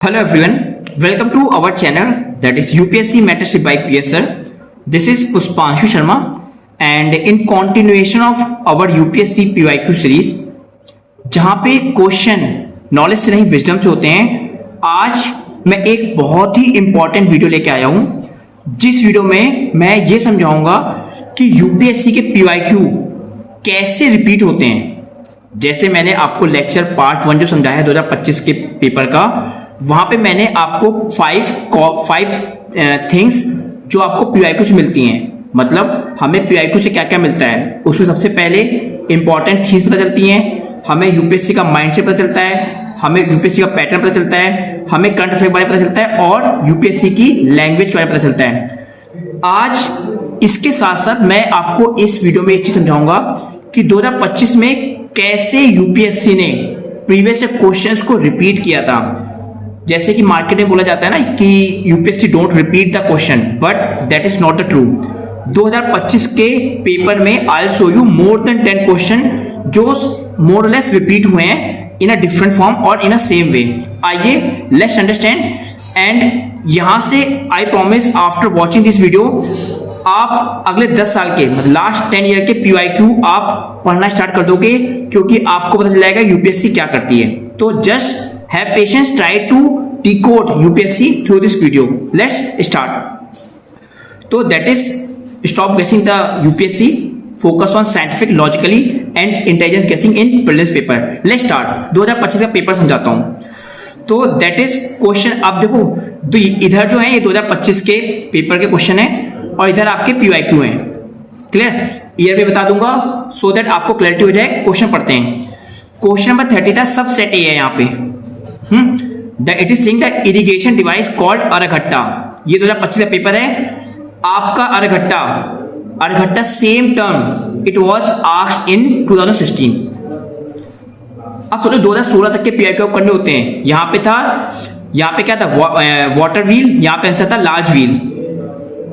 Hello everyone, welcome to our channel that is UPSC Mentorship by PSR. This is Puspanshu Sharma and in continuation of our UPSC PYQ series जहां पे question knowledge से नहीं wisdom से होते हैं, आज मैं एक बहुत ही इंपॉर्टेंट वीडियो लेके आया हूं जिस वीडियो में मैं ये समझाऊंगा कि यूपीएससी के PYQ कैसे रिपीट होते हैं। जैसे मैंने आपको लेक्चर पार्ट 1 जो समझाया है 2025 के पेपर का, वहां पे मैंने आपको फाइव थिंग्स जो आपको PYQ से मिलती हैं, मतलब हमें PYQ से क्या क्या मिलता है उसमें सबसे पहले इंपॉर्टेंट चीज पता चलती हैं, हमें यूपीएससी का माइंडसेट पता चलता है, हमें यूपीएससी का पैटर्न पता चलता है, हमें करंट अफेयर बारे में पता चलता है और यूपीएससी की लैंग्वेज के बारे में पता चलता है। आज इसके साथ साथ मैं आपको इस वीडियो में एक चीज समझाऊंगा कि 2025 में कैसे यूपीएससी ने प्रीवियस क्वेश्चंस को रिपीट किया था। जैसे कि मार्केट में बोला जाता है ना कि UPSC don't repeat the question, but that is not the true. 2025 के पेपर में I will show you more than 10 question जो मोर और लेस रिपीट हुए हैं इन अ डिफरेंट फॉर्म और इन अ सेम वे। आइए लेट्स अंडरस्टैंड एंड यहां से I promise after watching this video आप अगले 10 साल के लास्ट 10 ईयर के PYQ आप पढ़ना स्टार्ट कर दोगे, क्योंकि आपको पता चल जाएगा यूपीएससी क्या करती है। तो just have patience, try to decode UPSC through this video. Let's start. So that is stop guessing the UPSC, focus on scientific, logically and intelligence guessing in prelims paper. Let's start. 2025 का paper समझाता हूं। तो that is question, आप देखो तो इधर जो है ये 2025 के पेपर के क्वेश्चन है और इधर आपके PYQ हैं। क्लियर? ईयर भी बता दूंगा so that आपको क्लैरिटी हो जाए। क्वेश्चन पढ़ते हैं। क्वेश्चन नंबर 30 था, सब सेट ए है यहाँ पे। It is saying the irrigation device called Araghatta. ये 2025 का पेपर है आपका। Araghatta same term it was asked in 2016। अब सोचो 2016 तक के PYQ करने होते हैं। यहाँ पे क्या था, वाटर व्हील, यहाँ पे आंसर था लार्ज व्हील।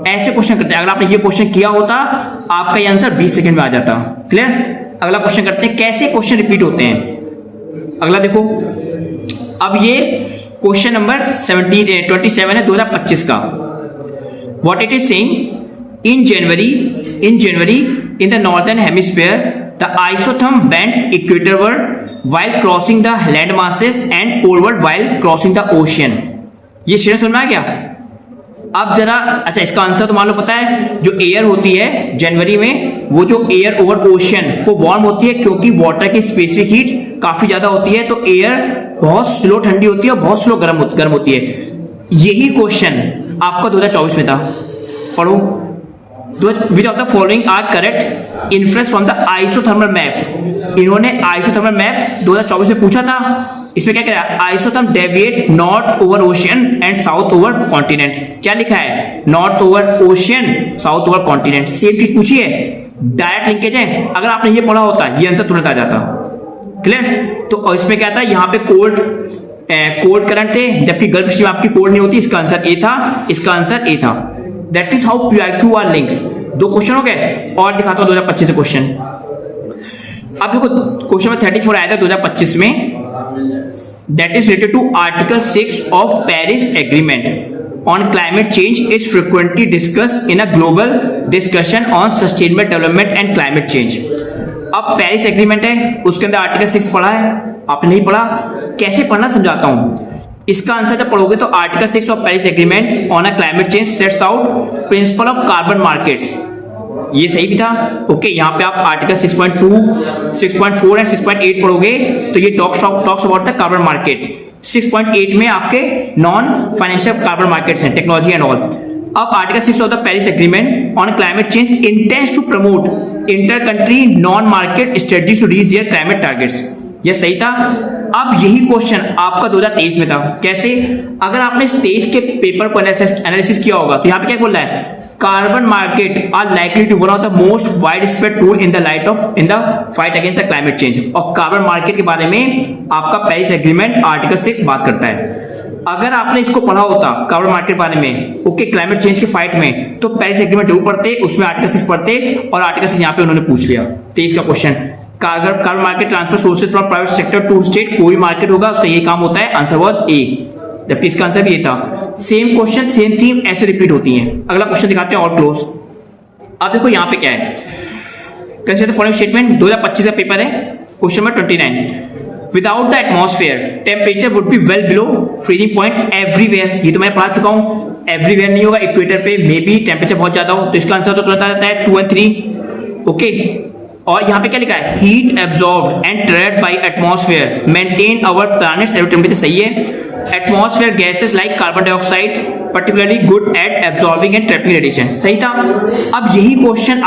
ऐसे क्वेश्चन करते हैं। अगर आपने ये क्वेश्चन किया होता आपका ये आंसर 20 सेकंड में आ जाता। क्लियर? अगला क्वेश्चन करते हैं कैसे क्वेश्चन रिपीट होते हैं। अगला देखो, अब ये क्वेश्चन नंबर 27 है 2025 का। What it is saying, in January in the northern hemisphere the isotherm bent equatorward while crossing the land masses and poleward while crossing the ocean. ये शेयर सुनना है क्या? अब जरा अच्छा, इसका आंसर तो मान लो पता है। जो एयर होती है जनवरी में, वो जो एयर ओवर ओशियन वो वार्म होती है क्योंकि वाटर की स्पेसिफिक हीट काफी ज्यादा होती है, तो एयर बहुत स्लो ठंडी होती है और बहुत स्लो गर्म होती है। यही क्वेश्चन आपका 2024 में था। पढ़ो, which of the following are correct inference from the isothermal map. इन्होंने आइसोथर्मल मैप 2024 में पूछा था। इसमें क्या कह isotherm deviate north over ocean and south over continent. क्या लिखा है? North over ocean, south over continent. Same चीज पूछी है, डायरेक्ट लिंकेज है। अगर आपने ये पढ़ा होता ये आंसर तुरंत आ जाता। क्लियर? तो इसमें क्या था, यहाँ पे कोल्ड करंट थे, जबकि गल्फ स्ट्रीम आपकी कोल्ड नहीं होती। इसका आंसर ए था, इसका आंसर ए था। That is how PYQ are links. 2 question हो गए और दिखाता हूं 2025 क्वेश्चन। अब देखो क्वेश्चन में 34 आया था 2025 में, that is related to Article 6 of Paris Agreement on climate change is frequently discussed in a global discussion on sustainable development and climate change। अब पेरिस एग्रीमेंट है, उसके अंदर आर्टिकल 6 पढ़ा है, आपने नहीं पढ़ा। कैसे पढ़ना समझाता हूं। इसका आंसर जब पढ़ोगे तो article 6 of Paris agreement on a climate change sets out principle of carbon markets. ये सही भी था। ओके, यहाँ पे आप आर्टिकल 6.2, 6.4 एंड 6.8 पढ़ोगे तो ये talks about the carbon market. 6.8 में आपके नॉन फाइनेंशियल कार्बन मार्केट्स हैं, टेक्नोलॉजी एंड ऑल। अब article 6 of the Paris agreement on climate change intends to promote inter country non market strategies to reach their climate targets. ये सही था। अब यही question आपका 2023 में था। कैसे? अगर आपने इस 23 के पेपर को एनालिसिस किया होगा तो यहाँ पे क्या बोल रहा है, carbon market are likely to one of the most wide spread tool in the fight against the climate change. और कार्बन मार्केट के बारे में आपका पेरिस एग्रीमेंट आर्टिकल 6 बात करता है। अगर आपने इसको पढ़ा होता कार्बन मार्केट के बारे में, ओके, क्लाइमेट चेंज के फाइट में, तो पेरिस एग्रीमेंट जरूर पढ़ते, उसमें आर्टिकल 6 पढ़ते और आर्टिकल 6 यहाँ पे उन्होंने पूछ लिया। 23 का question, carbon market transfer sources from private sector to state. कोई मार्केट होगा उसका ये काम होता है। Answer was A. जबकि इसका आंसर भी ये था। सेम क्वेश्चन सेम थीम ऐसे रिपीट होती हैं। अगला क्वेश्चन दिखाते हैं और क्लोज। अब देखो यहाँ पे क्या है, कैसे फॉलोइंग स्टेटमेंट 2025 का पेपर है, question number 29। Without the atmosphere temperature would be well below freezing point everywhere. ये तो मैं पढ़ा चुका हूं, एवरीवेयर नहीं होगा, इक्वेटर पे मे बी टेम्परेचर बहुत ज्यादा हो, तो इसका आंसर तो तुरंत आ जाता है 2 और 3। ओके, और यहाँ पे क्या लिखा है, heat absorbed and trapped by atmosphere maintain our planet's average temperature. सही है, atmosphere gases like carbon dioxide particularly good at absorbing and trapping radiation। सही था। अब यही क्वेश्चन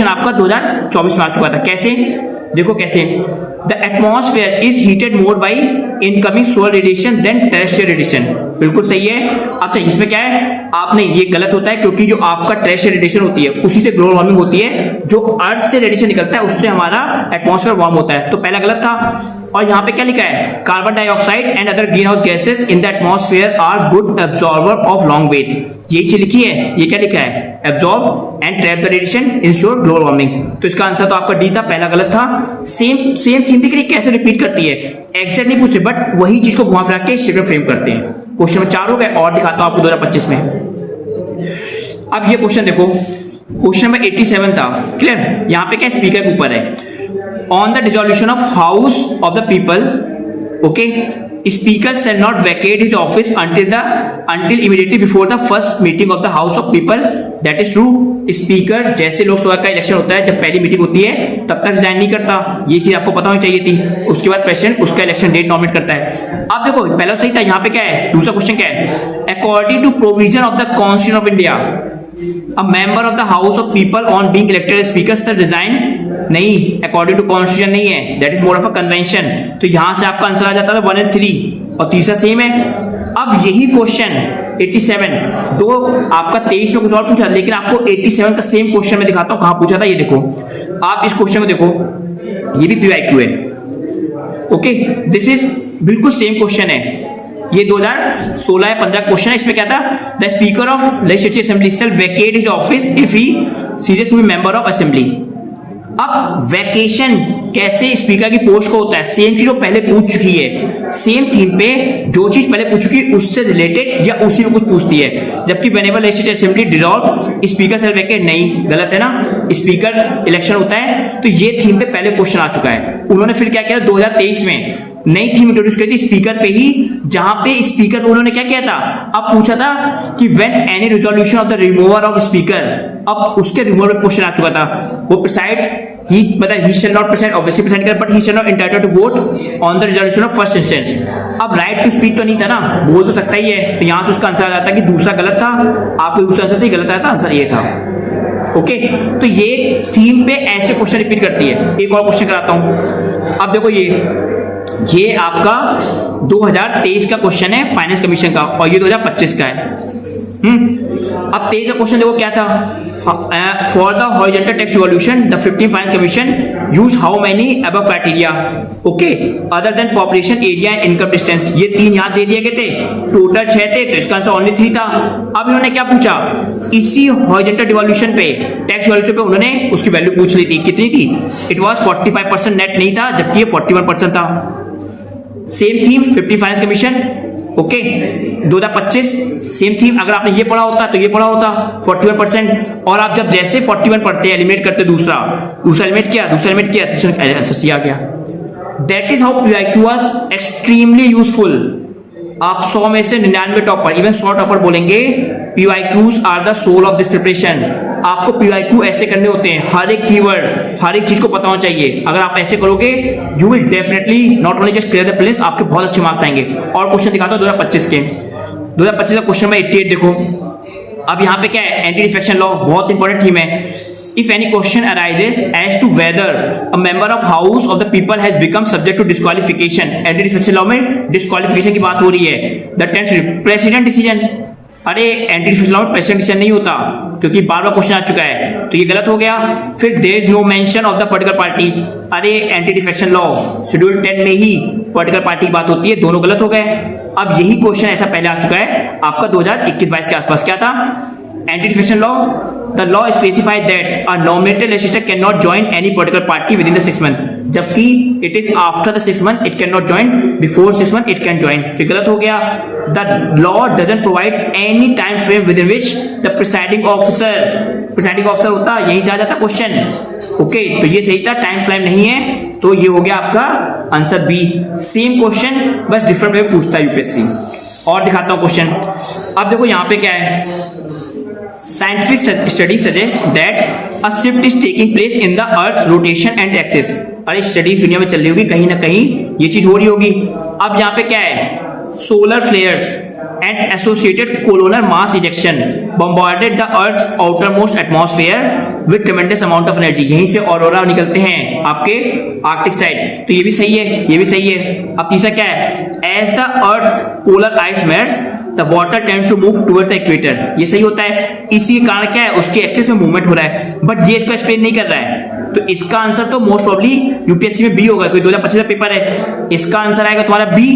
आपका 2024 में आ चुका था। कैसे, देखो कैसे, the atmosphere is heated more by incoming solar radiation than terrestrial radiation. बिल्कुल सही है। अच्छा, इसमें क्या है, आपने ये गलत होता है क्योंकि जो आपका टेरेस्ट्रियल रेडिएशन होती है उसी से ग्लोबल वार्मिंग होती है, जो अर्थ से रेडिएशन निकलता है उससे हमारा एटमॉस्फेयर वार्म होता है, तो पहला गलत था। और यहाँ पे क्या लिखा है, carbon dioxide and other green house gases in the atmosphere are good absorber of long wave. ये चीज लिखी है, ये क्या लिखा है, absorb and trap the radiation ensure global warming. तो इसका आंसर तो आपका डी था, पहला गलत था। सेम थीम दिख रही कैसे रिपीट करती है, एग्जैक्ट नहीं पूछते बट वही चीज को घुमा फिरा के स्टेटमेंट फ्रेम करते हैं। क्वेश्चन में 4 हो गए और दिखाता हूं आपको 2025 में। अब ये क्वेश्चन देखो, क्वेश्चन में 87 था, क्लियर। यहाँ पे क्या स्पीकर के ऊपर है, on the dissolution of house of the people, okay, speaker shall not vacate his office until immediately before the first meeting of the house of people, that is true। Speaker जैसे लोकसभा का election होता है, जब पहली meeting होती है तब तक रिजाइन नहीं करता, ये चीज आपको पता होनी चाहिए थी। उसके बाद प्रेसिडेंट उसका इलेक्शन डेट नॉमिनेट करता है। अब देखो पहला सही था, यहाँ पे क्या है, दूसरा क्वेश्चन क्या है, according to provision of the constitution of India a member of the house of people on being elected as speaker shall resign। नहीं, अकॉर्डिंग टू कॉन्स्टिट्यूशन नहीं है, that is more of a convention. तो यहां से आपका answer आ जाता था 1 और 3 और तीसरा सेम है। अब यही क्वेश्चन 87 दो आपका 23 में कुछ और पूछा, लेकिन आपको 87 का सेम क्वेश्चन में दिखाता हूं कहां पूछा था। ये देखो, आप इस क्वेश्चन को देखो, ये भी पीवाईक्यू है। ओके, दिस इज बिल्कुल सेम क्वेश्चन है। ये 2016 या 15 क्वेश्चन है। इसमें क्या था, the speaker of legislative assembly shall vacate his office if he ceases to be member of assembly. अब वैकेशन कैसे स्पीकर की पोस्ट को होता है, सेम चीज पहले पूछ चुकी है, सेम थीम पे जो चीज पहले पूछ चुकी है उससे रिलेटेड या उसी में कुछ पूछती है। जबकि whenever legislative assembly dissolve speaker shall vacate, नहीं, गलत है ना, स्पीकर इलेक्शन होता है। तो ये थीम पे पहले क्वेश्चन आ चुका है। उन्होंने फिर क्या किया 2023 में नई थीम इंट्रोड्यूस करी थी स्पीकर पे ही, जहां पे स्पीकर को उन्होंने क्या किया था, अब पूछा था कि when any resolution of the remover of speaker, अब उसके रिमूवर पे क्वेश्चन आ चुका था। वो प्रिसाइड ही मतलब ही shall not preside, obviously preside कर, but he shall not entitled to vote on the resolution of first instance. अब राइट टू स्पीक तो नहीं था ना, बोल तो सकता ही है, तो यहां से उसका आंसर आ जाता कि दूसरा गलत था, आपको दूसरा आंसर से गलत आया था, आंसर ये था। ओके, तो ये थीम पे ऐसे क्वेश्चन रिपीट करती है। एक और क्वेश्चन कराता हूं। अब देखो ये आपका 2023 का क्वेश्चन है फाइनेंस कमीशन का, और ये 2025 का है। अब 23 का क्वेश्चन देखो क्या था, for the horizontal tax revolution the 15 finance commission use how many above criteria, okay, other than population, area and income distance. ये 3 यहां दे दिए गए थे, टोटल 6 थे, तो इसका आंसर ओनली 3 था। अब इन्होंने क्या पूछा, इसी हॉरिजॉन्टल डिवॉल्यूशन पे, टैक्स रिवॉल्यूशन पे उन्होंने उसकी वैल्यू पूछ ली थी, कितनी थी, इट वाज 45% नेट नहीं था, जबकि ये 41% था। Same theme 15 finance commission, okay, 2025 same theme. अगर आपने ये पढ़ा होता तो ये पढ़ा होता 41%, और आप जब जैसे 41 पढ़ते हैं एलिमिनेट करते दूसरा एलिमिनेट किया, आंसर आ गया। That is how PYQ was extremely useful. आप 100 में से 99 टॉपर, इवन 100 टॉपर बोलेंगे PYQs are the soul of this preparation. आपको पीवाईक्यू ऐसे करने होते हैं, हर एक कीवर्ड, हर एक चीज को पता होना चाहिए। अगर आप ऐसे करोगे you will definitely not only just clear the prelims, आपके बहुत अच्छे मार्क्स आएंगे। और क्वेश्चन दिखाता हूं 2025 के। 2025 का क्वेश्चन में 88 देखो। अब यहाँ पे क्या है, एंटी डिफेक्शन लॉ बहुत इंपॉर्टेंट थीम है। If any question arises as to whether a member of House of the People has become subject to disqualification, anti defection law में डिस्क्वालिफिकेशन की बात हो रही है। The tenth प्रेसिडेंट डिसीजन, अरे anti defection law में president decision नहीं होता, क्योंकि बार बार क्वेश्चन आ चुका है, तो ये गलत हो गया। फिर there is no mention of the political party, अरे एंटी डिफेक्शन लॉ शेड्यूल 10 में ही पॉलिटिकल पार्टी की बात होती है, दोनों गलत हो गए। अब यही क्वेश्चन ऐसा पहले आ चुका है आपका 2021-22 के आसपास। क्या था, anti defection law, the law specified that a nominated legislator cannot join any political party with in the 6 month. जबकि it is after the 6 month it cannot join, before 6 month it cannot. तो गलत हो गया। The law doesn't provide any time frame within which the presiding officer होता, यहीं से आ जाता क्वेश्चन। ओके, तो ये सही था, टाइम फ्रेम नहीं है, तो ये हो गया आपका आंसर बी। सेम क्वेश्चन बस डिफरेंट वे पूछता है यूपीएससी। और दिखाता हूं क्वेश्चन। अब देखो यहां पे क्या है, scientific study suggest that a shift is taking place in the earth rotation and axis. अरे स्टडीज दुनिया में चल रही होगी, कहीं ना कहीं ये चीज हो रही होगी। अब यहाँ पे क्या है, solar flares and associated coronal mass ejection bombarded the earth's outermost atmosphere with tremendous amount of energy. यहीं से ऑरोरा निकलते हैं आपके आर्कटिक साइड, तो ये भी सही है, ये भी सही है। अब तीसरा क्या है, as the earth polar ice melts the water tends to move towards the equator. ये सही होता है, इसी के कारण क्या है, उसके एक्सिस में मूवमेंट हो रहा है, बट ये इसको एक्सप्लेन नहीं कर रहा है। तो इसका आंसर तो मोस्ट प्रोबेबली यूपीएससी में बी होगा, कोई 2025 का पेपर है, इसका आंसर आएगा तुम्हारा बी।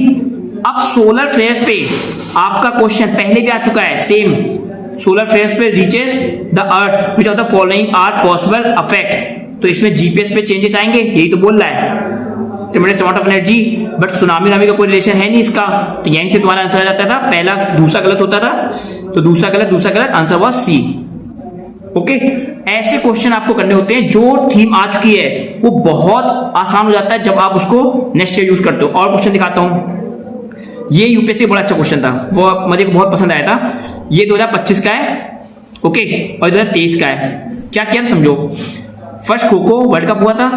अब सोलर फ्लेयर्स पे आपका क्वेश्चन पहले भी आ चुका है, सेम। सोलर फ्लेयर्स पे reaches the earth which of the following are possible affect. तो इसमें जीपीएस पे चेंजेस आएंगे, यही तो बोल रहा है, ट्रेमेंडस amount of energy, but tsunami का कोई रिलेशन है नहीं इसका, तो यहीं से तुम्हारा आंसर आ जाता था। पहला दूसरा गलत होता था, तो दूसरा गलत, आंसर वाज सी। ओके, ऐसे क्वेश्चन आपको करने होते हैं, जो थीम आ चुकी है वो बहुत आसान हो जाता है जब आप उसको नेक्स्ट ईयर यूज करते हो। और क्वेश्चन दिखाता हूं, ये यूपीएससी बड़ा अच्छा क्वेश्चन था, वो मुझे बहुत पसंद आया था। ये 2025 का है, ओके, और 2023 का है। क्या किया था समझो, first kho kho world cup हुआ था,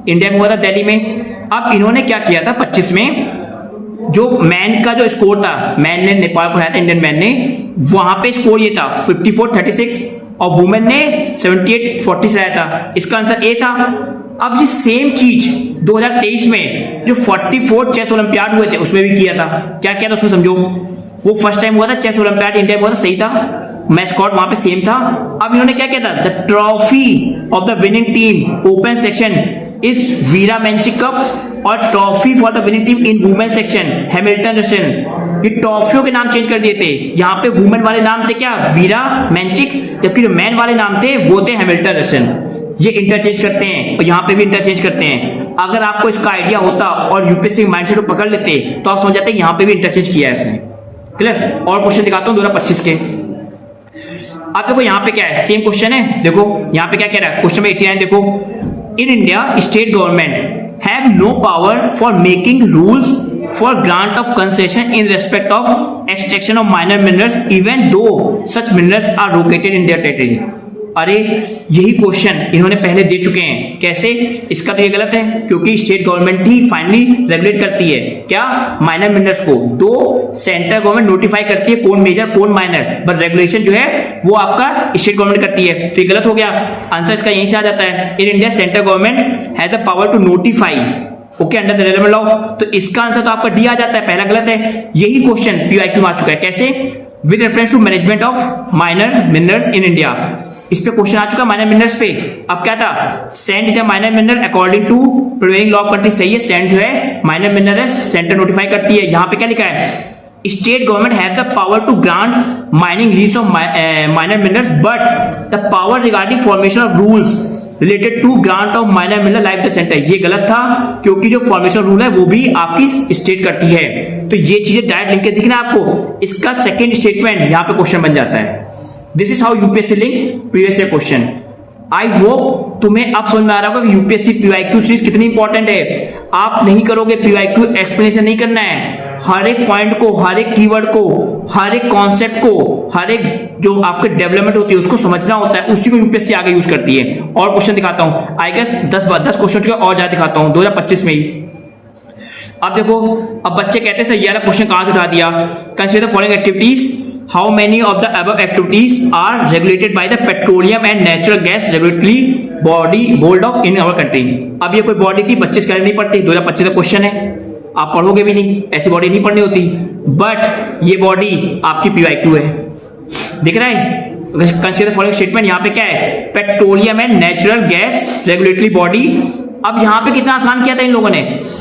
इंडिया में हुआ था दिल्ली में। अब इन्होंने क्या किया था 25 में, जो मैन का जो स्कोर था, मैन ने नेपाल को हराया था, इंडियन मैन ने, वहां पे स्कोर ये था 54-36, और वुमेन ने 78-40 रहा था। इसका आंसर ए था। अब ये सेम चीज 2023 में जो 44 चेस ओलंपियाड हुए थे उसमें भी किया था। क्या किया था उसमें समझो, वो फर्स्ट टाइम हुआ था चेस ओलंपियाड इंडिया में हुआ था, सही था, मैस्कॉट वहां पे सेम था। अब इन्होंने क्या किया था, the trophy of the winning team open section is Vera Menchik cup, और trophy for the winning team in women section Hamilton Russell. ये ट्रॉफियों के नाम चेंज कर दिए थे, यहाँ पे वुमेन वाले नाम थे क्या, वीरा मैंचिक, जबकि जो मैन वाले नाम थे वो थे हैमिल्टन रसन। ये इंटरचेंज करते हैं और यहाँ पे भी इंटरचेंज करते हैं। अगर आपको इसका आइडिया होता और यूपीएससी माइंडसेट को पकड़ लेते तो आप समझ जाते यहाँ पे भी इंटरचेंज किया है इसने। क्लियर। और क्वेश्चन दिखाता हूँ 2025 के। अब देखो यहाँ पे क्या है, सेम क्वेश्चन है। देखो यहाँ पे क्या कह रहा है, क्वेश्चन में 89 देखो, in India state government have no power for making rules for grant of concession in respect of extraction of minor minerals even though such minerals are located in their territory। अरे यही question इन्होंने पहले दे चुके हैं। कैसे, इसका तो ये गलत है, क्योंकि स्टेट गवर्नमेंट ही फाइनली रेगुलेट करती है क्या, माइनर मिनरल्स को। दो सेंट्रल गवर्नमेंट नोटिफाई करती है कौन मेजर कौन माइनर, बट रेगुलेशन जो है वो आपका स्टेट गवर्नमेंट करती है। तो ये गलत हो गया, आंसर इसका यहीं से आ जाता है। In India central government has the power to notify okay under the relevant law. तो इसका आंसर तो आपका डी आ जाता है, पहला गलत है। यही क्वेश्चन पीवाईक्यू में आ चुका है। कैसे, with reference to management of minor minerals in India. इस पे क्वेश्चन आ चुका माइनर मिनरल्स पे। अब क्या था, sand is a minor mineral according to prevailing law of country. सही है, सैंड जो है माइनर मिनरल है, सेंटर नोटिफाई करती है। यहां पे क्या लिखा है, state government have the power to grant mining lease of minor minerals but the power regarding formation of rules related to grant of minor mineral life the centre. ये गलत था, क्योंकि जो फॉर्मेशन रूल है वो भी आपकी स्टेट करती है। तो ये चीजें डायरेक्ट लिंक के दिखना आपको। इसका सेकंड स्टेटमेंट यहां पे क्वेश्चन बन जाता है। This is how UPSC link previous year question. I hope तुम्हें अब समझ में आ रहा होगा कि यूपीएससी पीवाईक्यू सीरीज कितनी इंपॉर्टेंट है। आप नहीं करोगे पीवाईक्यू, एक्सप्लेनेशन नहीं करना है, हर एक पॉइंट को, हर एक कीवर्ड को, हर एक कॉन्सेप्ट को, हर एक जो आपके डेवलपमेंट होती है उसको समझना होता है, उसी को यूपीएससी आगे यूज करती है। और क्वेश्चन दिखाता हूं, आई गेस 10 क्वेश्चन और ज्यादा दिखाता हूं 2025 में ही। अब देखो, अब बच्चे कहते हैं सर ये वाला क्वेश्चन कहां से उठा दिया, consider the following activities, how many of the above activities are regulated by the petroleum and natural gas regulatory body board of in our country. अब ये कोई बॉडी थी, बच्चे इसके नहीं पढ़ते, 2025 का क्वेश्चन है, आप पढ़ोगे भी नहीं, ऐसी बॉडी नहीं पढ़नी होती, बट ये बॉडी आपकी पीवाईक्यू है। दिख रहा है, कंसीडर फॉलोइंग स्टेटमेंट, यहां पे क्या है, petroleum and natural gas regulatory body. अब यहां पे कितना आसान किया था इन लोगों ने,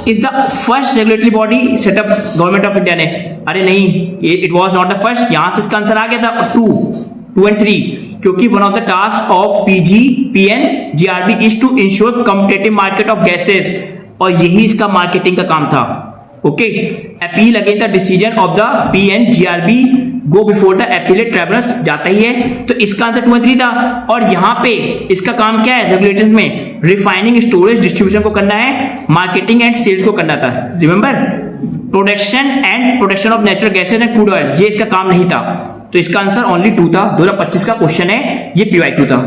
is the first regulatory body setup government of India ने। अरे नहीं, it was not the first, यहां से इसका आंसर आ गया था 2 and 3, क्योंकि one of the task of PG, PN, GRB is to ensure competitive market of gases और यही इसका मार्केटिंग का काम था। Okay, appeal against the decision of the PNGRB go before the appellate tribunals जाता ही है, तो इसका आंसर 2 और 3 था। और यहां पे इसका काम क्या है रेगुलेटर्स में, रिफाइनिंग, स्टोरेज, डिस्ट्रीब्यूशन को करना है, मार्केटिंग एंड सेल्स को करना था। Remember, production of natural gases and crude oil, ये इसका काम नहीं था। तो इसका आंसर ओनली 2 था। 2025 का क्वेश्चन है, ये PYQ था।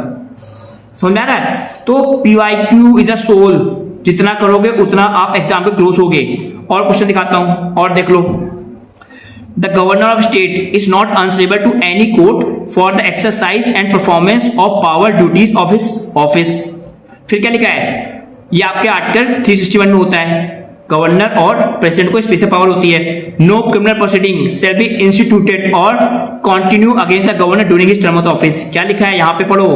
समझ में आ रहा है? तो PYQ इज अ सोल, जितना करोगे उतना आप एग्जाम पे क्लोज होगे। और क्वेश्चन दिखाता हूं और देख लो। The governor of state is not answerable to any court for the exercise and performance of power duties of his office. फिर क्या लिखा है, ये आपके आर्टिकल 361 में होता है। गवर्नर और प्रेसिडेंट को स्पेशल पावर होती है। No criminal proceeding shall be instituted और continue against the governor during his term of office. क्या लिखा है यहां पे पढ़ो,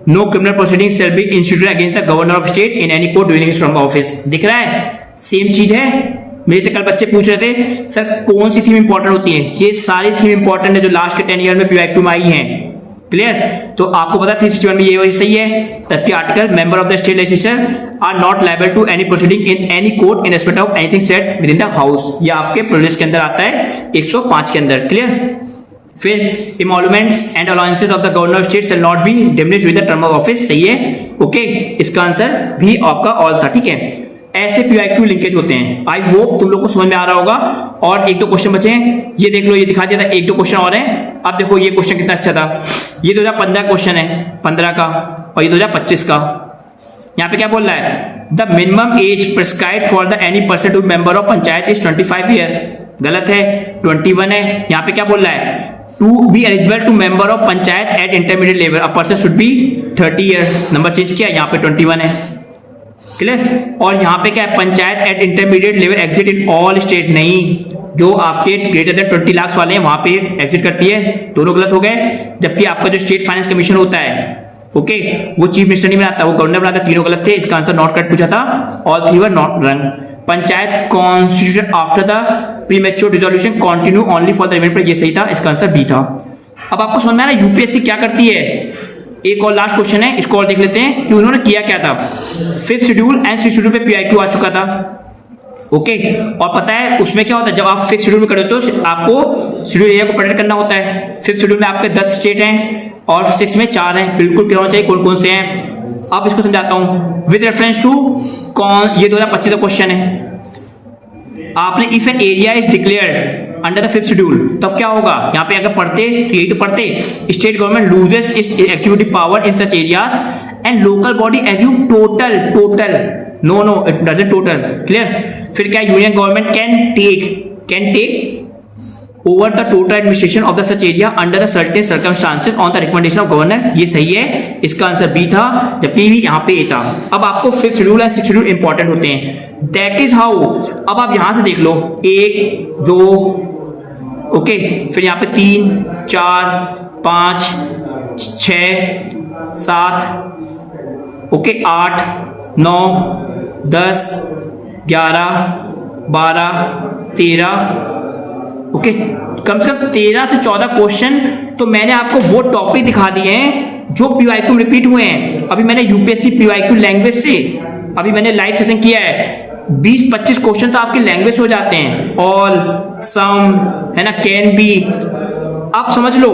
no criminal proceeding shall be instituted against the governor of state in any court during his term of office. दिख रहा है, सेम चीज है। मेरे से कल बच्चे पूछ रहे थे सर कौन सी थीम इंपॉर्टेंट होती है, ये सारी थीम इंपॉर्टेंट है जो लास्ट के 10 ईयर में PYQ में आई हैं। क्लियर? तो आपको पता 361 में ये वही सही है। तब article member of the state legislature are not liable to any proceeding in any court in respect of anything said with in the house. ये आपके प्रोविजन के अंदर आता है 105 के अंदर। क्लियर? फिर emoluments and allowances of the governor of state shall not be diminished with the term of office. सही है। ओके, इसका आंसर भी आपका ऑल था। ठीक है, ऐसे PYQ लिंकेज होते हैं। आई होप तुम लोग को समझ में आ रहा होगा। और 1-2 क्वेश्चन बचे हैं, ये देख लो, ये दिखा दिया था। 1-2 क्वेश्चन और हैं। अब देखो ये क्वेश्चन कितना अच्छा था। ये 2015 क्वेश्चन है, 15 का, और ये 2025 का। यहाँ पे क्या बोल रहा है, the minimum age prescribed for the any person to member of panchayat is 25 year. गलत है, 21 है। यहाँ पे क्या बोल रहा है, to be eligible to member of panchayat at intermediate level a person should be 30 year. Number change किया, यहाँ पे 21 है। क्लियर? और यहां पे क्या है, panchayat at intermediate level exit in all state, नहीं, जो आपके ग्रेटर देन 20 लाख वाले हैं वहां पे एग्जिट करती है। दोनों गलत हो गए। जबकि आपका जो स्टेट फाइनेंस कमीशन होता है, ओके, वो चीफ मिनिस्टर नहीं बनाता, वो गवर्नर बनाता। तीनों गलत थे। इसका आंसर नॉट करेक्ट पूछा था, ऑल 3 वर नॉट रंग। Panchayat constitution after the premature dissolution continue only for the remaining, ये सही था। इसका आंसर बी था। अब आपको समझ में आ रहा है यूपीएससी क्या करती है। एक और लास्ट क्वेश्चन है, इसको और देख लेते हैं कि उन्होंने किया क्या था। 5th schedule and 6th schedule पे PYQ आ चुका था। ओके, और पता है उसमें क्या होता है, जब आप 5th शेड्यूल में करते हो तो आपको शेड्यूल एरिया को प्रोटेक्ट करना होता है। 5th शेड्यूल में आपके 10 स्टेट हैं और 6th में 4 हैं। बिल्कुल क्लियर होना चाहिए कौन कौन से हैं। अब इसको समझाता हूं विद रेफरेंस टू कौन, ये 2025 का क्वेश्चन है। आपने if an area is declared under the 5th schedule, तब क्या होगा, यहाँ पे अगर पढ़ते, यही तो पढ़ते, state government loses its executive power in such areas and local body assume total no it doesn't total. Clear? फिर क्या, union government can take over the total administration of the such area under the certain circumstances on the recommendation of governor। ये सही है, इसका answer B था, जबकि यहाँ पे ए था। अब आपको 5th schedule and 6th schedule important होते हैं। That is how. अब आप यहां से देख लो 1 2, ओके, फिर यहाँ पे 3 4 5 6 7, ओके, 8 9 10 11 12 13, ओके, कम से कम 13 से 14 क्वेश्चन तो मैंने आपको वो टॉपिक दिखा दिए हैं जो PYQ में रिपीट हुए हैं। अभी मैंने यूपीएससी PYQ लैंग्वेज से अभी मैंने लाइव सेशन किया है। 20-25 क्वेश्चन तो आपके लैंग्वेज हो जाते हैं। ऑल, सम, है ना, कैन बी। आप समझ लो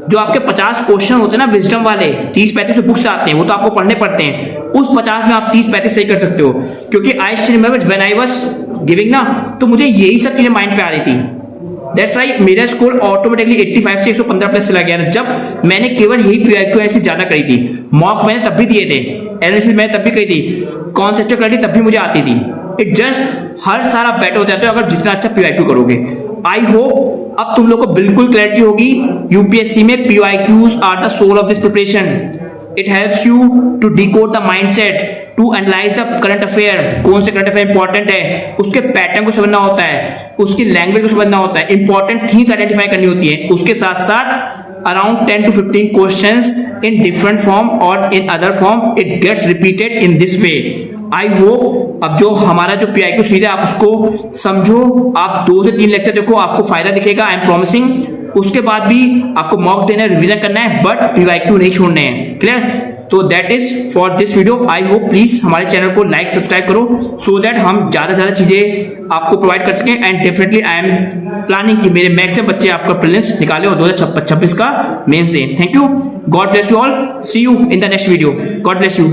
जो आपके 50 क्वेश्चन होते हैं ना विजडम वाले, 30-35 बुक से आते हैं, वो तो आपको पढ़ने पड़ते हैं। उस 50 में आप 30-35 सही कर सकते हो, क्योंकि I still remember when I was giving ना, तो मुझे यही सब चीजें माइंड पे आ रही थी। That's why मेरा स्कोर ऑटोमेटिकली 85 से 115 प्लस चला गया था, जब मैंने केवल यही PYQ ऐसे ज्यादा करी थी। मॉक मैंने तब भी दिए थे, एनालिसिस मैंने तब भी करी थी, कॉन्सेप्चुअल क्लैरिटी तब भी मुझे आती थी। इट जस्ट हर सारा बेटर हो जाता है अगर जितना अच्छा PYQ करोगे। आई होप अब तुम लोग को बिल्कुल क्लैरिटी होगी। यूपीएससी में PYQs are the soul of this preparation. It helps you to decode the mindset, to analyse the current affair. कौन से करंट अफेयर इंपॉर्टेंट है, उसके पैटर्न को समझना होता है, उसकी लैंग्वेज को समझना होता है, इंपॉर्टेंट थीम्स आइडेंटिफाई करनी होती है। उसके साथ साथ around 10 to 15 questions in different form और in other form it gets repeated in this way. I hope अब जो हमारा जो PYQ सीरीज है आप उसको समझो। आप 2 से 3 लेक्चर देखो, आपको फायदा दिखेगा, आई एम प्रॉमिसिंग। उसके बाद भी आपको मॉक देना है, रिवीजन करना है, बट PYQ नहीं छोड़ने हैं। क्लियर? तो that is for this video. I hope please हमारे चैनल को लाइक सब्सक्राइब करो सो दैट हम ज्यादा से ज्यादा चीजें आपको प्रोवाइड कर सकें। And definitely I am planning कि मेरे मैक्सिमम बच्चे आपका प्रीलिम्स निकाले और 2026 का मेंस दें। Thank you, God bless you all, see you in the next video, God bless you.